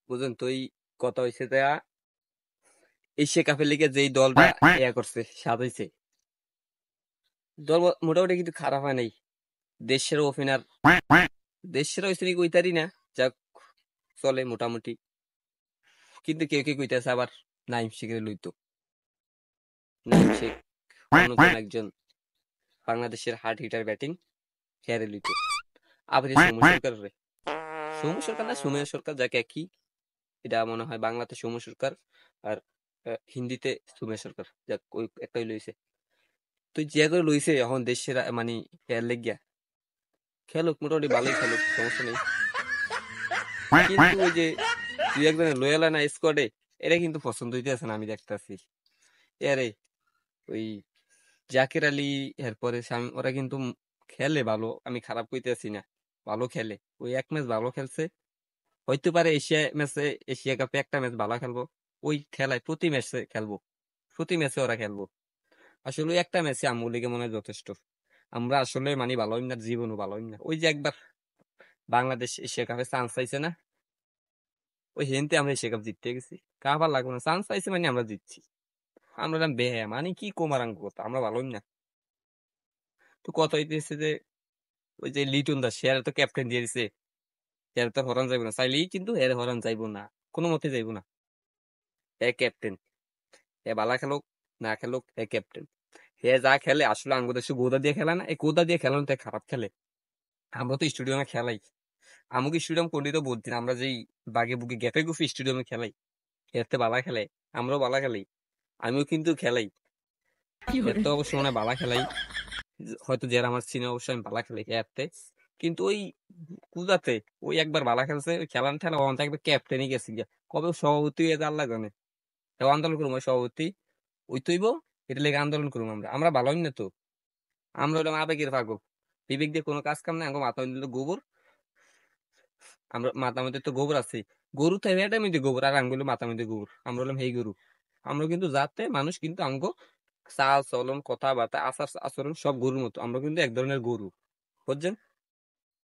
বুঝুন তো এই কথা হয়েছে তা এশিয়া কাপের লিগে যেই দলটা ইয়া করছে সাজাইছে দল মোটামুটি কিন্তু খারাপ হয় নাই। দেশের ওপেনার দেশের হয়েছে নাকি কইতারি না, যাক চলে মোটামুটি। কিন্তু কেউ কেউ কইতাছে আবার নাইম শেখের লইতো। নাইম শেখ অন্যতম একজন বাংলাদেশের হার্ড হিটার ব্যাটিং হেয়ারে লইতো। আবার সৌম্য সরকার রে, সৌম্য সরকার না সুমেয় সরকার, যাকে একই, এটা মনে হয় বাংলাতে সৌম্য সরকার আর হিন্দিতে সুমেয় সরকার, যাক ওই একটাই লইছে। তো যে করে লইছে এখন দেশের মানে হেয়ার লেগিয়া খেলুক, মোটামুটি ভালোই খেলুক, সমস্যা নেই। কিন্তু ওই যে দুই একজনের লয়ালা না স্কোয়াডে, এরা কিন্তু পছন্দ হইতেছে না, আমি দেখতেছি। এরে ওই জাকির আলী, এরপরে ওরা কিন্তু খেলে ভালো, আমি খারাপ কইতেছি না, ভালো খেলে। ওই এক ম্যাচ ভালো খেলছে, হইতে পারে এশিয়া ম্যাচে, এশিয়া কাপে একটা ম্যাচ ভালো খেলবো। ওই খেলায় প্রতি ম্যাচে খেলবো, প্রতি ম্যাচে ওরা খেলবো। আসলে ওই একটা ম্যাচে আমুল লিগে মনে হয় যথেষ্ট। আমরা আসলে মানে ভালো হইম না, জীবনও ভালো হইম না। ওই যে একবার বাংলাদেশ এশিয়া কাপে চান্স পাইছে না, ওই হেনতে আমরা এশিয়া কাপ জিততে গেছি। কাবার লাগবে না, চান্স পাইছে মানে আমরা জিতছি। আমরা বেহা মানে কি কোমারাঙ্গ কথা, আমরা ভালো হইম না। তো কথা হইতেছে যে ওই যে লিটন দাস, সে তো ক্যাপ্টেন দিয়ে দিছে, এর তো হরান যাইব না, চাইলেই কিন্তু এর হরান যাইব না, কোনো মতে যাইব না। এ ক্যাপ্টেন, এ বালা খেলুক না খেলুক, এ ক্যাপ্টেন। হে যা খেলে আসলে আঙ্গু দেশে গোদা দিয়ে খেলে না, এই গোদা দিয়ে খেলানো তো খারাপ খেলে। আমরা তো স্টেডিয়ামে খেলাই, আমাকে স্টেডিয়াম কোনটি তো বলতেন, আমরা যেই বাগে বুগে গেপে গুফি স্টেডিয়ামে খেলাই, এতে বালা খেলে, আমরাও বালা খেলাই, আমিও কিন্তু খেলাই। এত অবশ্য মানে বালা খেলাই, হয়তো যারা আমার সিনে অবশ্যই আমি বালা খেলাই এতে। কিন্তু ওই কুদাতে ওই একবার বালা খেলছে, ওই খেলান ঠেলা ওখান থেকে ক্যাপ্টেনই গেছে গিয়া, কবে সভাপতি হয়ে আল্লাহ জানে। আন্দোলন করবো সভাপতি ওই তৈব, এটা লেগে আন্দোলন করবো। আমরা আমরা ভালো হইম না তো, আমরা হইলাম আবেগের পাগল, বিবেক দিয়ে কোনো কাজ কাম নাই। আমার মাথা হইল গোবর, আমরা মাথা মধ্যে তো গোবর আছে, গরু তো এটা মধ্যে গোবর, আর আঙ্গুলো মাথা মধ্যে গোবর, আমরা হলাম হেই গরু। আমরা কিন্তু যাতে মানুষ কিন্তু আঙ্গ চাল চলন কথাবার্তা আচার আচরণ সব গরুর মতো, আমরা কিন্তু এক ধরনের গরু, বুঝছেন।